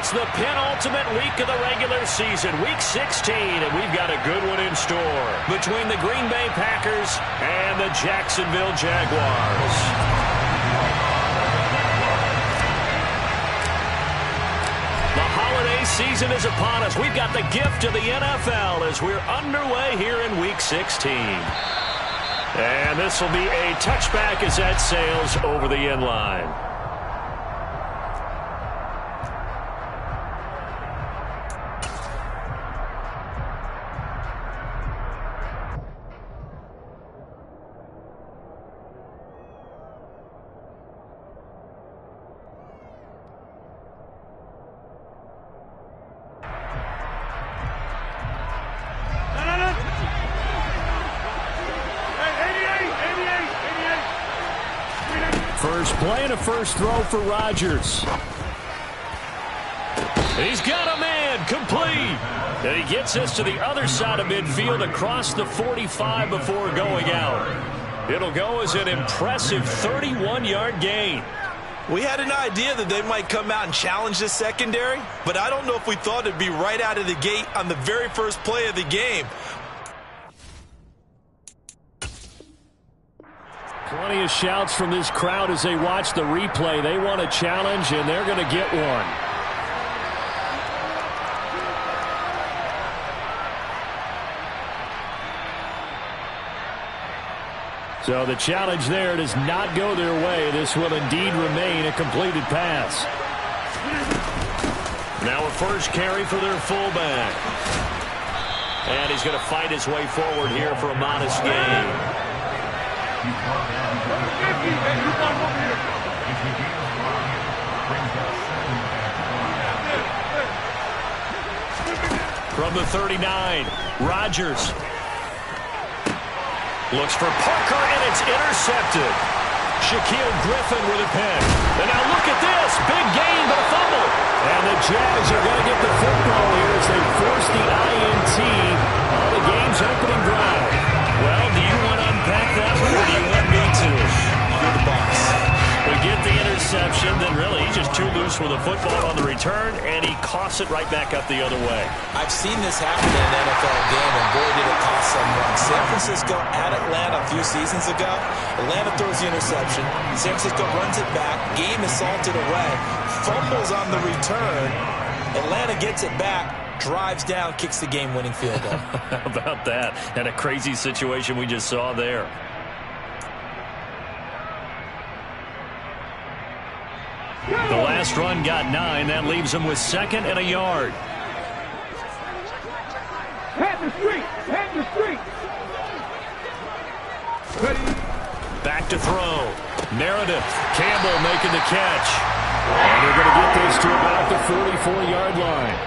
It's the penultimate week of the regular season, week 16, and we've got a good one in store between the Green Bay Packers and the Jacksonville Jaguars. The holiday season is upon us. We've got the gift of the NFL as we're underway here in week 16. And this will be a touchback as that sails over the end line. First play and a first throw for Rodgers. He's got a man, complete. And he gets us to the other side of midfield across the 45 before going out. It'll go as an impressive 31-yard gain. We had an idea that they might come out and challenge this secondary, but I don't know if we thought it'd be right out of the gate on the very first play of the game. Plenty of shouts from this crowd as they watch the replay. They want a challenge, and they're going to get one. So the challenge there does not go their way. This will indeed remain a completed pass. Now a first carry for their fullback. And he's going to fight his way forward here for a modest gain. From the 39, Rodgers looks for Parker, and it's intercepted. Shaquille Griffin with a pick. And now look at this. Big gain, but a fumble. And the Jags are going to get the football here as they force the INT on the game's opening drive. Well, do you want to unpack that one, or do you want me to? You're the boss. We get the interception, then really he's just too loose with the football on the return, and he coughs it right back up the other way. I've seen this happen in an NFL game, and boy, did it cost some runs. San Francisco at Atlanta a few seasons ago. Atlanta throws the interception. San Francisco runs it back. Game is salted away. Fumbles on the return. Atlanta gets it back. Drives down, kicks the game-winning field goal. How about that? And a crazy situation we just saw there. The last run got 9. That leaves him with 2nd and a yard. Head the street! Head the street! Ready? Back to throw. Meredith. Campbell making the catch. And they're going to get this to about the 44-yard line.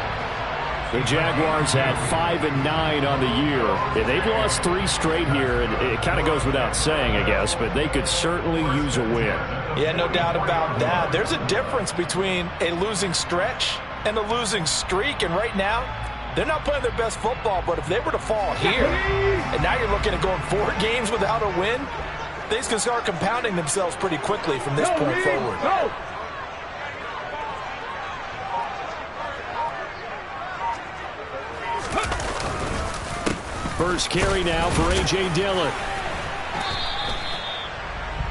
The Jaguars had 5 and 9 on the year. Yeah, they've lost 3 straight here, and it kind of goes without saying, I guess, but they could certainly use a win. Yeah, no doubt about that. There's a difference between a losing stretch and a losing streak, and right now, they're not playing their best football, but if they were to fall here, and now you're looking at going 4 games without a win, things can start compounding themselves pretty quickly from this point forward. Go! First carry now for A.J. Dillon.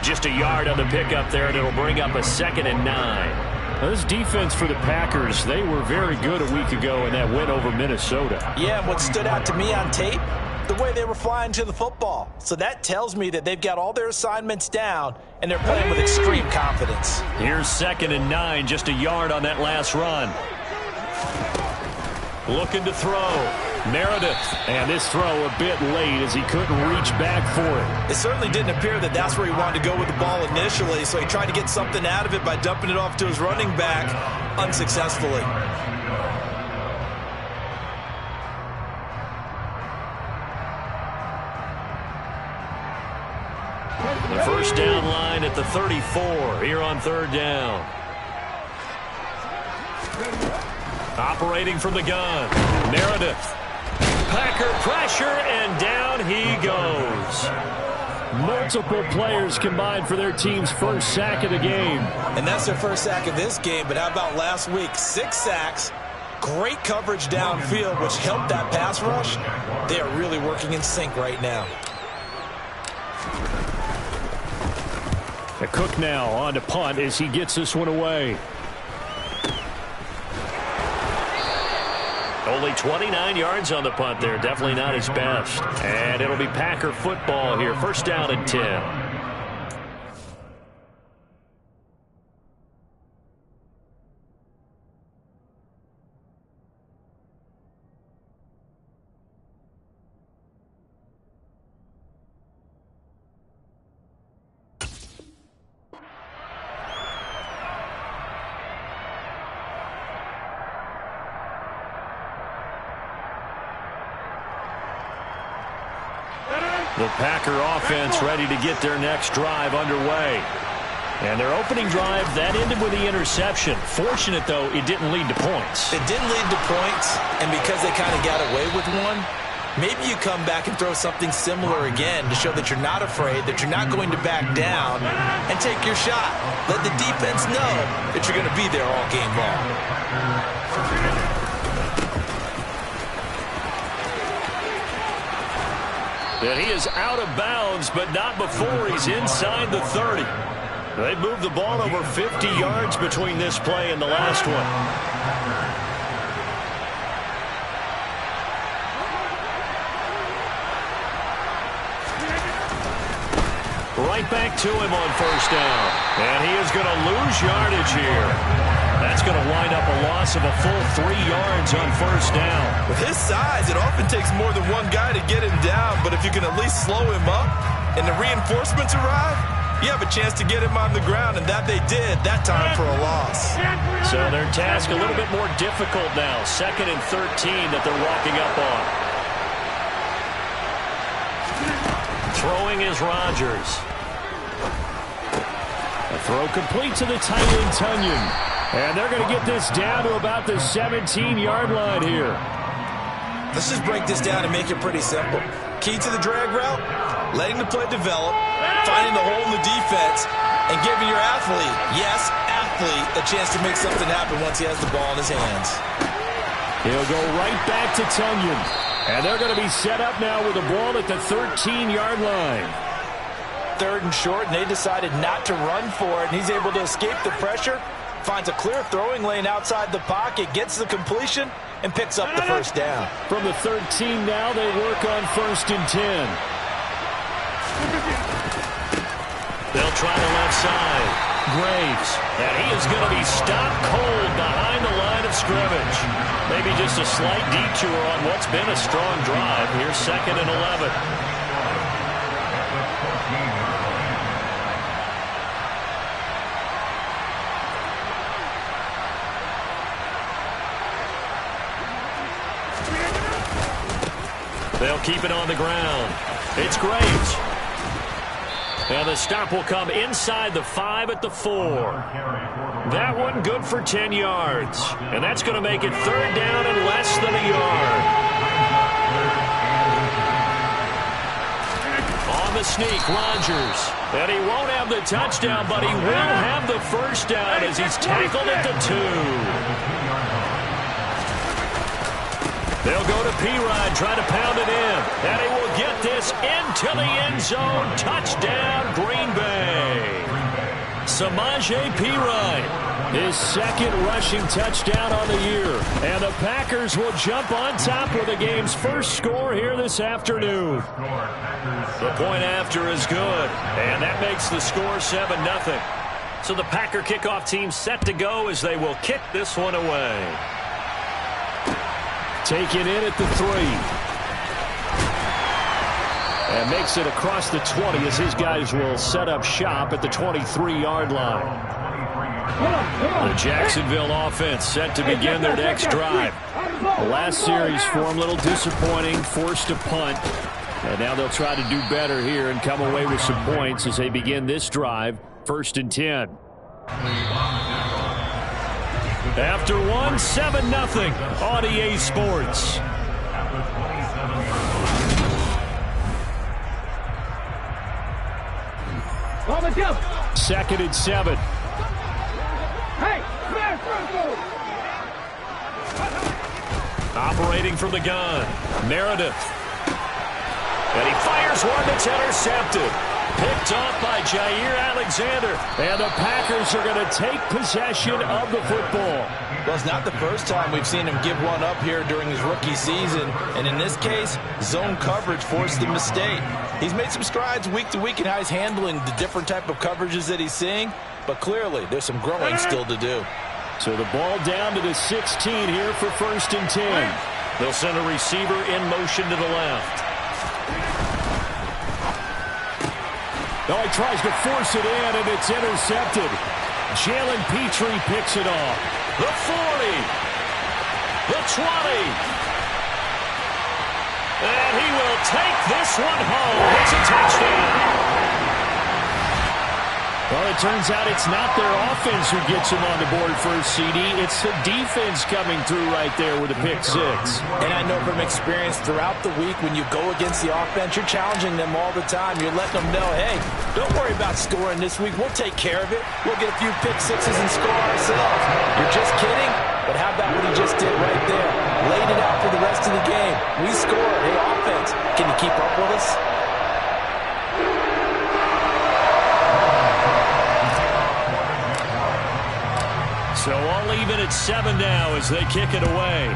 Just a yard on the pickup there, and it'll bring up a 2nd and 9. Now, this defense for the Packers, they were very good a week ago in that win over Minnesota. Yeah, and what stood out to me on tape, the way they were flying to the football. So that tells me that they've got all their assignments down, and they're playing with extreme confidence. Here's 2nd and 9, just a yard on that last run. Looking to throw. Meredith, and this throw a bit late as he couldn't reach back for it. It certainly didn't appear that that's where he wanted to go with the ball initially, so he tried to get something out of it by dumping it off to his running back unsuccessfully. The first down line at the 34 here on 3rd down. Operating from the gun, Meredith. Packer pressure, and down he goes. Multiple players combined for their team's first sack of the game. And that's their first sack of this game, but how about last week? 6 sacks, great coverage downfield, which helped that pass rush. They are really working in sync right now. The Cook now on to punt as he gets this one away. Only 29 yards on the punt there. Definitely not his best. And it'll be Packer football here. First down and 10. The Packer offense ready to get their next drive underway. And their opening drive, that ended with the interception. Fortunate, though, it didn't lead to points. It didn't lead to points, and because they kind of got away with one, maybe you come back and throw something similar again to show that you're not afraid, that you're not going to back down, and take your shot. Let the defense know that you're going to be there all game long. And he is out of bounds, but not before he's inside the 30. They moved the ball over 50 yards between this play and the last one. Right back to him on first down. And he is going to lose yardage here. That's going to wind up a loss of a full 3 yards on first down. With his size, it often takes more than one guy to get him down, but if you can at least slow him up and the reinforcements arrive, you have a chance to get him on the ground, and that they did that time for a loss. So their task a little bit more difficult now. 2nd and 13 that they're walking up on. Throwing is Rodgers. A throw complete to the tight end, Tunyon. And they're going to get this down to about the 17-yard line here. Let's just break this down and make it pretty simple. Key to the drag route, letting the play develop, finding the hole in the defense, and giving your athlete, yes, athlete, a chance to make something happen once he has the ball in his hands. He'll go right back to Tunyon. And they're going to be set up now with the ball at the 13-yard line. 3rd and short, and they decided not to run for it, and he's able to escape the pressure, finds a clear throwing lane outside the pocket, gets the completion, and picks up the first down. From the 13 now, they work on 1st and 10. They'll try the left side. Graves. And he is going to be stopped cold behind the line of scrimmage. Maybe just a slight detour on what's been a strong drive. Here's 2nd and 11. They'll keep it on the ground. It's Graves. And the stop will come inside the 5 at the 4. That one good for 10 yards. And that's going to make it 3rd down and less than a yard. On the sneak, Rodgers. And he won't have the touchdown, but he will have the first down as he's tackled at the 2. They'll go to P-Rod, try to pound it in. And he will get this into the end zone. Touchdown, Green Bay. Samaje P-Rod, his 2nd rushing touchdown on the year. And the Packers will jump on top with the game's first score here this afternoon. The point after is good. And that makes the score 7-0. So the Packer kickoff team set to go as they will kick this one away. Taken in at the 3. And makes it across the 20 as his guys will set up shop at the 23-yard line. The Jacksonville offense set to begin their next drive. The last series for them, a little disappointing, forced to punt. And now they'll try to do better here and come away with some points as they begin this drive, 1st and 10. After 7-0 on EA Sports. Call the jump. 2nd and 7. Hey, smash circle. Operating from the gun, Meredith. And he fires one that's intercepted. Picked off by Jair Alexander. And the Packers are going to take possession of the football. Well, it's not the first time we've seen him give one up here during his rookie season. And in this case, zone coverage forced the mistake. He's made some strides week to week in how he's handling the different type of coverages that he's seeing. But clearly, there's some growing still to do. So the ball down to the 16 here for 1st and 10. They'll send a receiver in motion to the left. Now he tries to force it in, and it's intercepted. Jalen Petrie picks it off. The 40. The 20. And he will take this one home. It's a touchdown. Well, it turns out it's not their offense who gets him on the board for a CD. It's the defense coming through right there with a pick 6. And I know from experience throughout the week when you go against the offense, you're challenging them all the time. You're letting them know, hey, don't worry about scoring this week. We'll take care of it. We'll get a few pick 6s and score ourselves. You're just kidding? But how about what he just did right there? Laid it out for the rest of the game. We scored. Hey, offense, can you keep up with us? So all even at 7 now as they kick it away.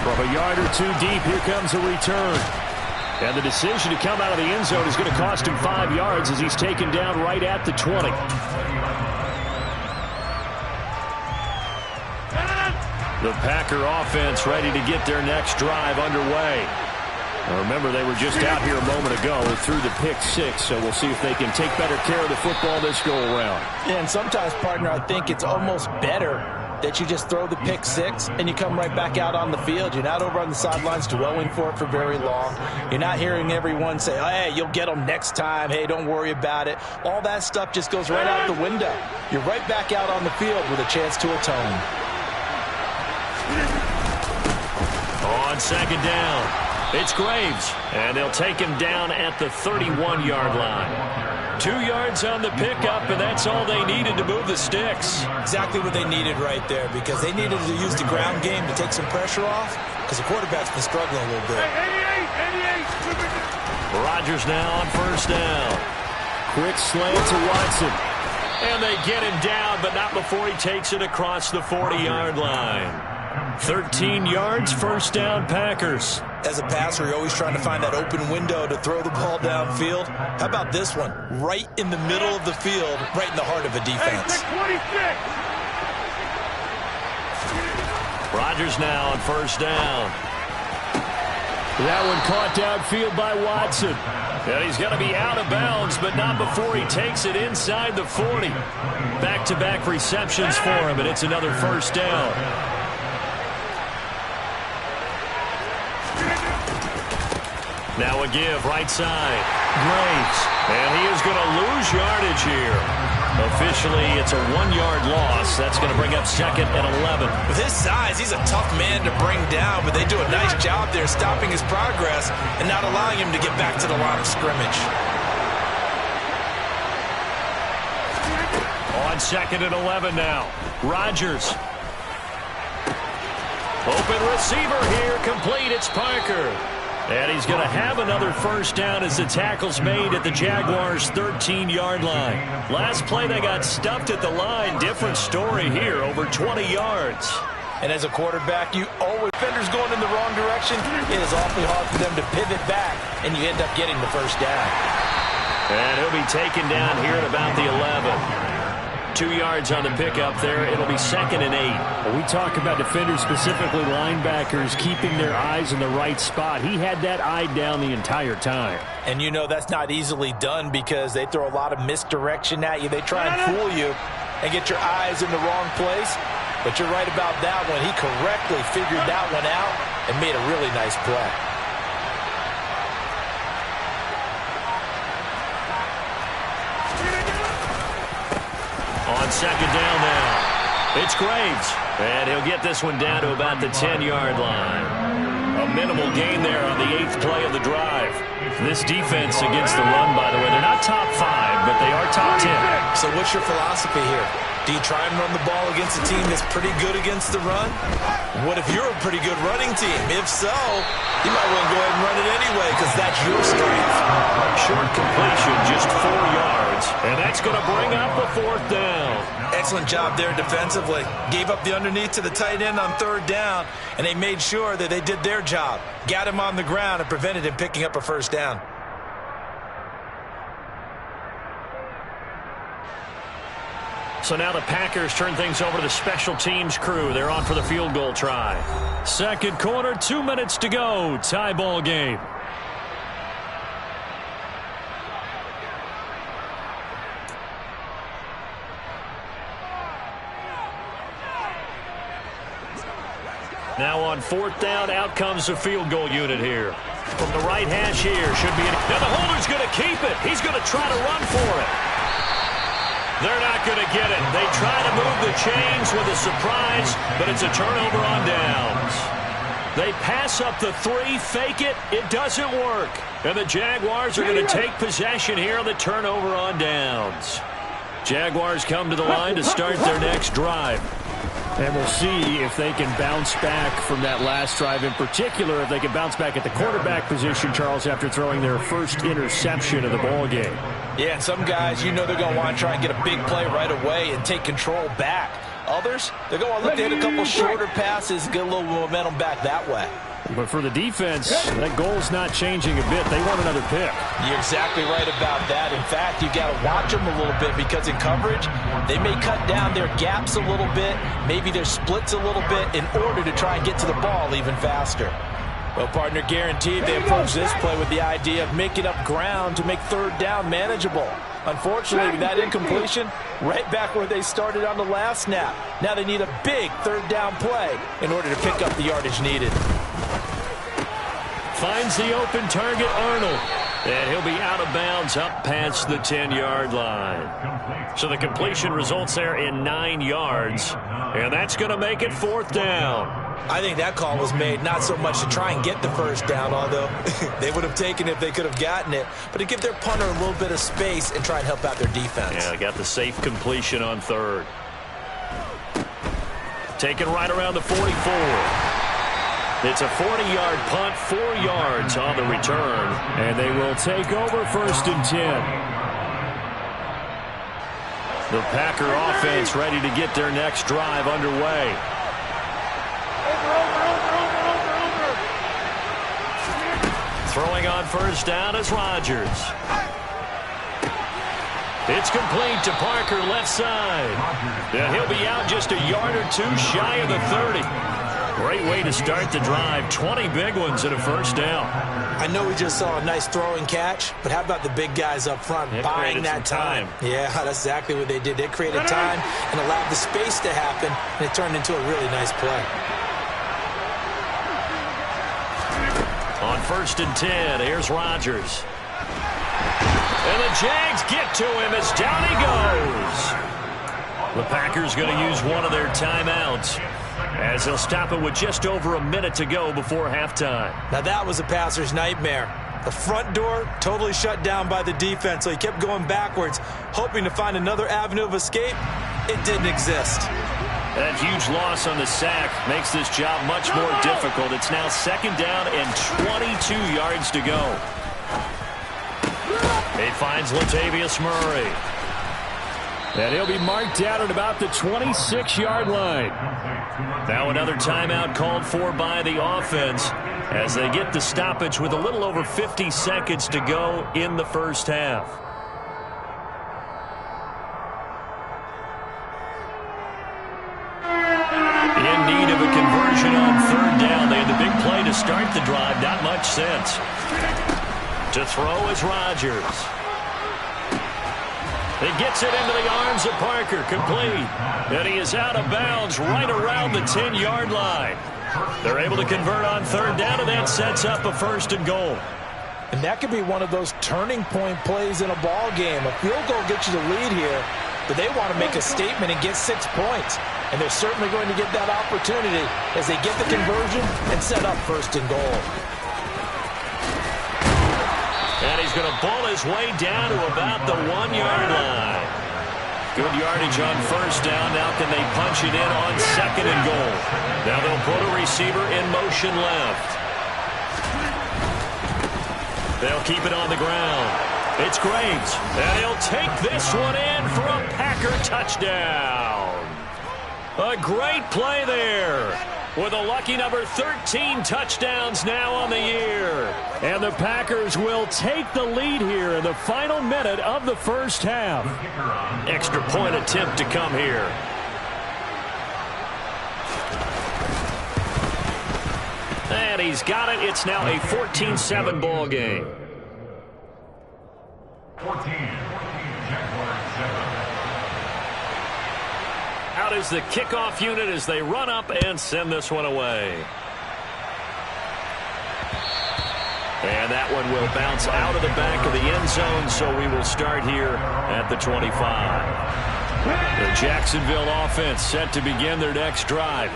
From a yard or two deep, here comes a return. And the decision to come out of the end zone is going to cost him 5 yards as he's taken down right at the 20. The Packer offense ready to get their next drive underway. Now remember, they were just out here a moment ago through the pick 6, so we'll see if they can take better care of the football this go-around. Yeah, and sometimes, partner, I think it's almost better that you just throw the pick 6 and you come right back out on the field. You're not over on the sidelines dwelling for it for very long. You're not hearing everyone say, oh, hey, you'll get them next time. Hey, don't worry about it. All that stuff just goes right out the window. You're right back out on the field with a chance to atone. On 2nd down. It's Graves, and they'll take him down at the 31-yard line. 2 yards on the pickup, and that's all they needed to move the sticks. Exactly what they needed right there, because they needed to use the ground game to take some pressure off, because the quarterback's been struggling a little bit. 88. Rodgers now on 1st down. Quick slant to Watson. And they get him down, but not before he takes it across the 40-yard line. 13 yards, 1st down, Packers. As a passer, you're always trying to find that open window to throw the ball downfield. How about this one? Right in the middle of the field, right in the heart of a defense. Rodgers now on 1st down. That one caught downfield by Watson. And he's going to be out of bounds, but not before he takes it inside the 40. Back-to-back receptions for him, and it's another 1st down. Now a give, right side. Graves. And he is going to lose yardage here. Officially, it's a 1-yard loss. That's going to bring up 2nd and 11. With his size, he's a tough man to bring down, but they do a nice job there stopping his progress and not allowing him to get back to the line of scrimmage. On 2nd and 11 now. Rodgers. Open receiver here, complete. It's Parker. And he's going to have another 1st down as the tackle's made at the Jaguars' 13-yard line. Last play, they got stuffed at the line. Different story here, over 20 yards. And as a quarterback, you always, defenders going in the wrong direction, it is awfully hard for them to pivot back, and you end up getting the 1st down. And he'll be taken down here at about the 11. 2 yards on the pickup there. It'll be 2nd and 8. We talk about defenders, specifically linebackers, keeping their eyes in the right spot. He had that eye down the entire time. And you know that's not easily done because they throw a lot of misdirection at you. They try and fool you and get your eyes in the wrong place. But you're right about that one. He correctly figured that one out and made a really nice play. On 2nd down now, it's Graves. And he'll get this one down to about the 10-yard line. A minimal gain there on the 8th play of the drive. This defense against the run, by the way, they're not top 5, but they are top 10. So what's your philosophy here? Do you try and run the ball against a team that's pretty good against the run? What if you're a pretty good running team? If so, you might want to go ahead and run it anyway because that's your strength. Short completion, just 4 yards, and that's going to bring up a 4th down. Excellent job there defensively. Gave up the underneath to the tight end on 3rd down, and they made sure that they did their job. Got him on the ground and prevented him picking up a 1st down. So now the Packers turn things over to the special teams crew. They're on for the field goal try. 2nd quarter, 2 minutes to go. Tie ball game. Now on 4th down, out comes the field goal unit here. From the right hash here, should be... Now the holder's going to keep it. He's going to try to run for it. They're not going to get it. They try to move the chains with a surprise, but it's a turnover on downs. They pass up the 3, fake it. It doesn't work. And the Jaguars are going to take possession here on the turnover on downs. Jaguars come to the line to start their next drive. And we'll see if they can bounce back from that last drive. In particular, if they can bounce back at the quarterback position, Charles, after throwing their first interception of the ball game. Yeah, and some guys, you know they're going to want to try and get a big play right away and take control back. Others, they're going to look to hit a couple shorter passes, get a little momentum back that way. But for the defense, that goal's not changing a bit. They want another pick. You're exactly right about that. In fact, you've got to watch them a little bit because in coverage, they may cut down their gaps a little bit, maybe their splits a little bit in order to try and get to the ball even faster. Well, partner, guaranteed they approach this play with the idea of making up ground to make 3rd down manageable. Unfortunately, with that incompletion, right back where they started on the last snap. Now they need a big 3rd down play in order to pick up the yardage needed. Finds the open target, Arnold. And he'll be out of bounds up past the 10-yard line. So the completion results there in 9 yards. And that's going to make it 4th down. I think that call was made not so much to try and get the 1st down, although they would have taken it if they could have gotten it, but to give their punter a little bit of space and try and help out their defense. Yeah, got the safe completion on 3rd. Taken right around the 44. It's a 40-yard punt, 4 yards on the return, and they will take over 1st and 10. The Packer offense ready to get their next drive underway. Throwing on 1st down is Rodgers. It's complete to Parker, left side. And he'll be out just a yard or 2 shy of the 30. Great way to start the drive. 20 big ones and a 1st down. I know we just saw a nice throw and catch, but how about the big guys up front buying that time? Yeah, that's exactly what they did. They created time and allowed the space to happen, and it turned into a really nice play. On 1st and 10, here's Rodgers. And the Jags get to him as down he goes. The Packers going to use one of their timeouts, as they'll stop it with just over a minute to go before halftime. Now that was a passer's nightmare. The front door totally shut down by the defense, so he kept going backwards, hoping to find another avenue of escape. It didn't exist. That huge loss on the sack makes this job much more difficult. It's now 2nd down and 22 yards to go. He finds Latavius Murray. And he'll be marked out at about the 26-yard line. Now another timeout called for by the offense as they get the stoppage with a little over 50 seconds to go in the 1st half. In need of a conversion on 3rd down. They had the big play to start the drive. Not much sense. To throw is Rodgers. He gets it into the arms of Parker, complete. And he is out of bounds right around the 10-yard line. They're able to convert on 3rd down, and that sets up a 1st and goal. And that could be one of those turning point plays in a ball game. A field goal gets you the lead here, but they want to make a statement and get 6 points. And they're certainly going to get that opportunity as they get the conversion and set up first and goal. And he's going to ball his way down to about the 1-yard line. Good yardage on first down. Now can they punch it in on second and goal? Now they'll put a receiver in motion left. They'll keep it on the ground. It's Graves, and he'll take this one in for a Packer touchdown. A great play there, with a lucky number 13 touchdowns now on the year. And the Packers will take the lead here in the final minute of the first half. Extra point attempt to come here. And he's got it. It's now a 14-7 ball game. 14, Jaguars 7. Out is the kickoff unit as they run up and send this one away. And that one will bounce out of the back of the end zone, so we will start here at the 25. The Jacksonville offense set to begin their next drive.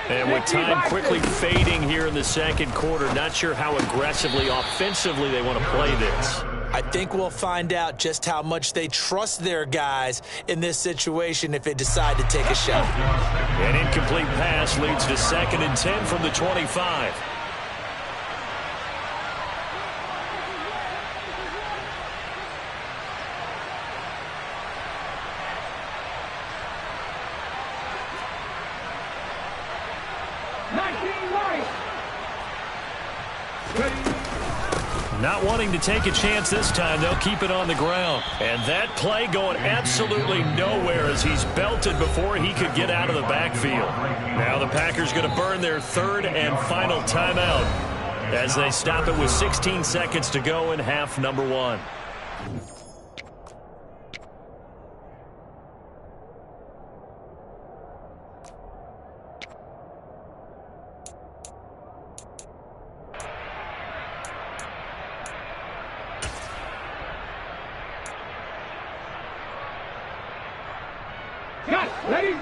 And with time quickly fading here in the second quarter, not sure how aggressively, offensively they want to play this. I think we'll find out just how much they trust their guys in this situation if they decide to take a shot. An incomplete pass leads to 2nd and 10 from the 25. Not wanting to take a chance this time, they'll keep it on the ground. And that play going absolutely nowhere as he's belted before he could get out of the backfield. Now the Packers going to burn their 3rd and final timeout as they stop it with 16 seconds to go in half number 1.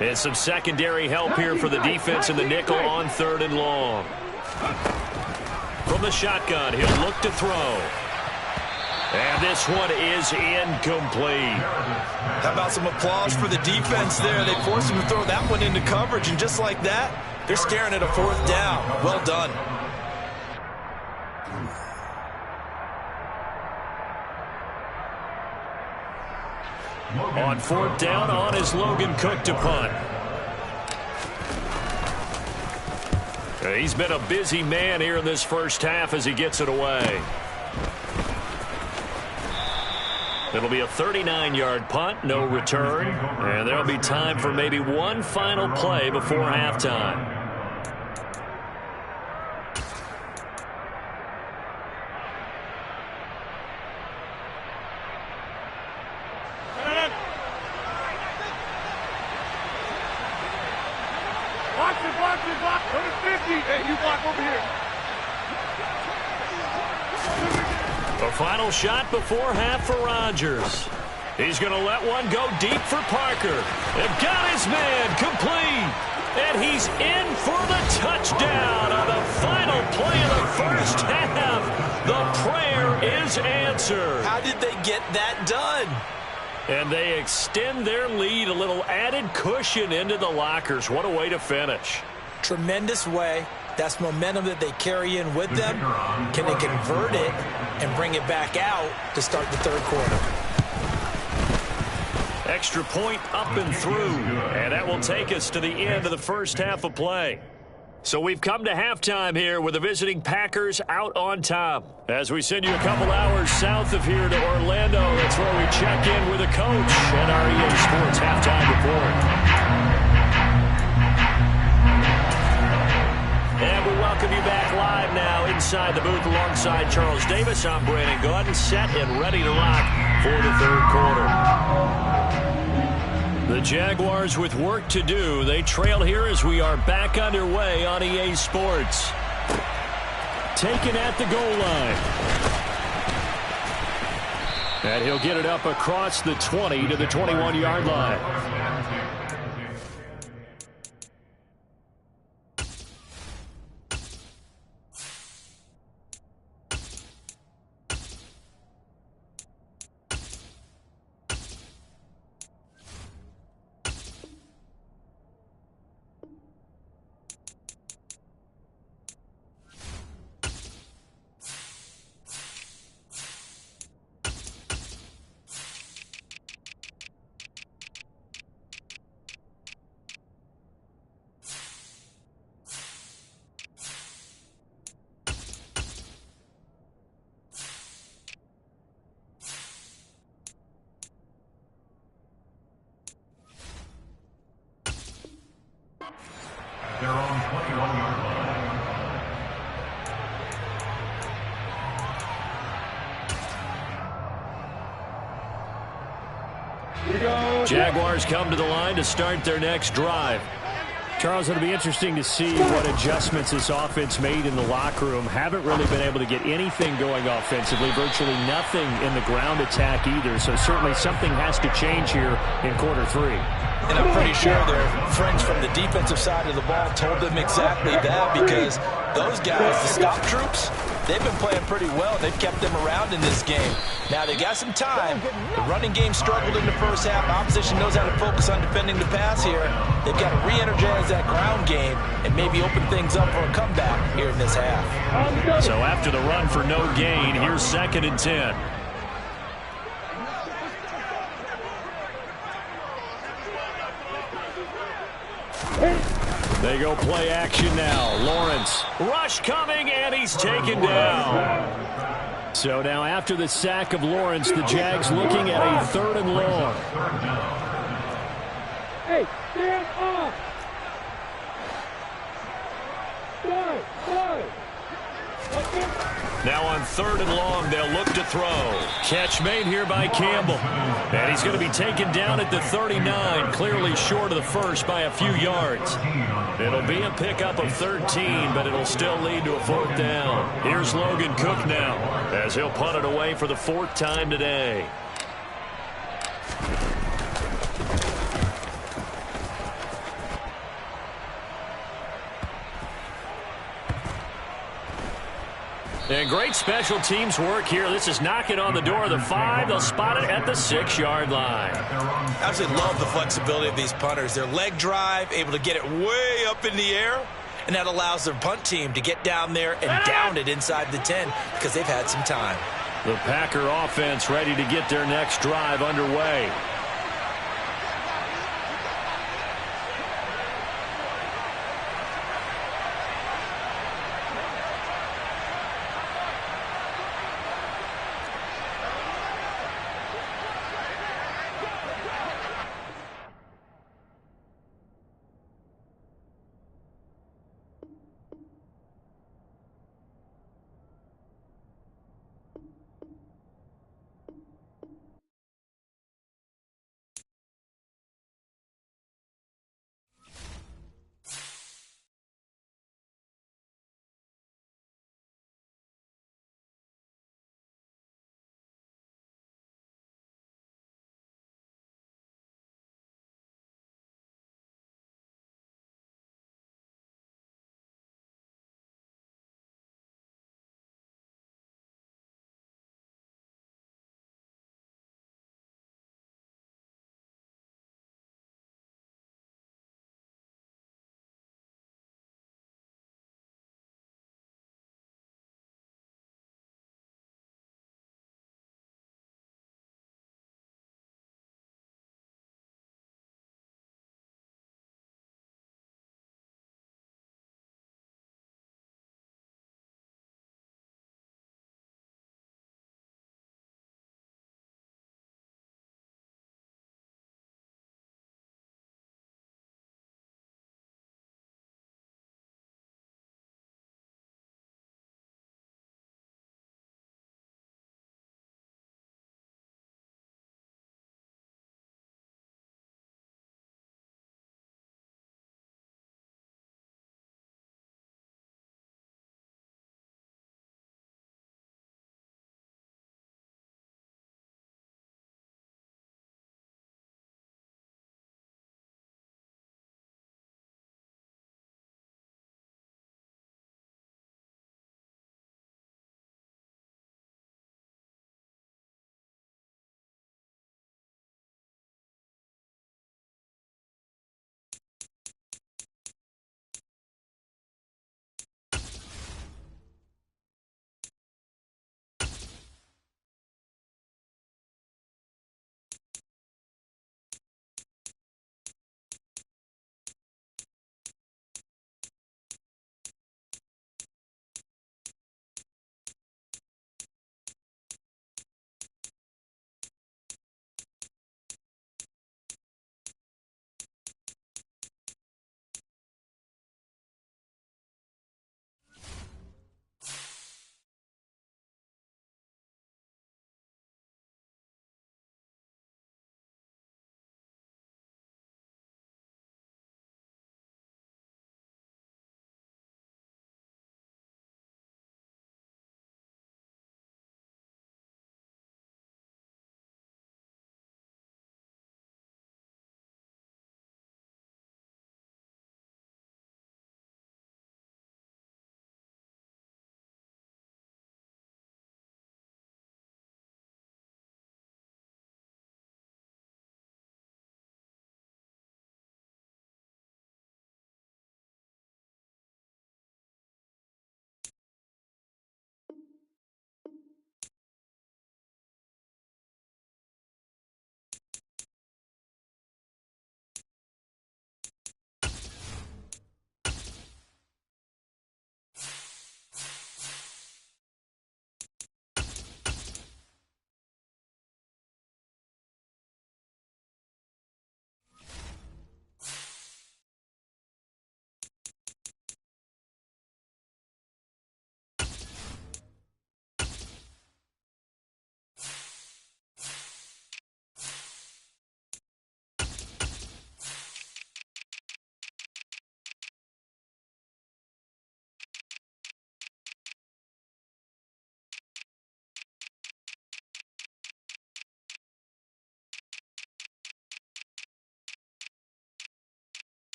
And some secondary help here for the defense in the nickel on 3rd and long. From the shotgun, he'll look to throw. And this one is incomplete. How about some applause for the defense there? They forced him to throw that one into coverage, and just like that, they're staring at a 4th down. Well done. On 4th down, on is Logan Cook to punt. He's been a busy man here in this first half as he gets it away. It'll be a 39-yard punt, no return, and there'll be time for maybe one final play before halftime. Block, put it 50. Hey, you block over here. A final shot before half for Rodgers. He's going to let one go deep for Parker. And got his man complete. And he's in for the touchdown on the final play of the first half. The prayer is answered. How did they get that done? And they extend their lead, a little added cushion into the lockers. What a way to finish. Tremendous way. That's momentum that they carry in with them. Can they convert it and bring it back out to start the 3rd quarter? Extra point up and through. And that will take us to the end of the first half of play. So we've come to halftime here with the visiting Packers out on top. As we send you a couple hours south of here to Orlando, that's where we check in with the coach and our EA Sports halftime report. And we welcome you back live now inside the booth alongside Charles Davis. I'm Brandon Gaudin, set and ready to rock for the 3rd quarter. The Jaguars with work to do. They trail here as we are back underway on EA Sports. Taken at the goal line. And he'll get it up across the 20 to the 21-yard line. Their own 21-yard line. Jaguars come to the line to start their next drive. Charles, it'll be interesting to see what adjustments this offense made in the locker room. Haven't really been able to get anything going offensively, virtually nothing in the ground attack either. So certainly something has to change here in quarter 3. And I'm pretty sure their friends from the defensive side of the ball told them exactly that, because those guys, the stop troops, they've been playing pretty well. They've kept them around in this game. Now, they got some time. The running game struggled in the first half. Opposition knows how to focus on defending the pass here. They've got to re-energize that ground game and maybe open things up for a comeback here in this half. So after the run for no gain, here's 2nd and 10. They go play action now. Lawrence. Rush coming, and he's taken down. So now after the sack of Lawrence, the Jags looking at a 3rd and long. Hey, stand up! Now on 3rd and long, they'll look to throw. Catch made here by Campbell. And he's going to be taken down at the 39, clearly short of the first by a few yards. It'll be a pickup of 13, but it'll still lead to a 4th down. Here's Logan Cook now, as he'll punt it away for the 4th time today. And great special teams work here. This is knocking on the door of the 5. They'll spot it at the 6-yard line. I absolutely love the flexibility of these punters. Their leg drive, able to get it way up in the air, and that allows their punt team to get down there and down it inside the 10 because they've had some time. The Packer offense ready to get their next drive underway.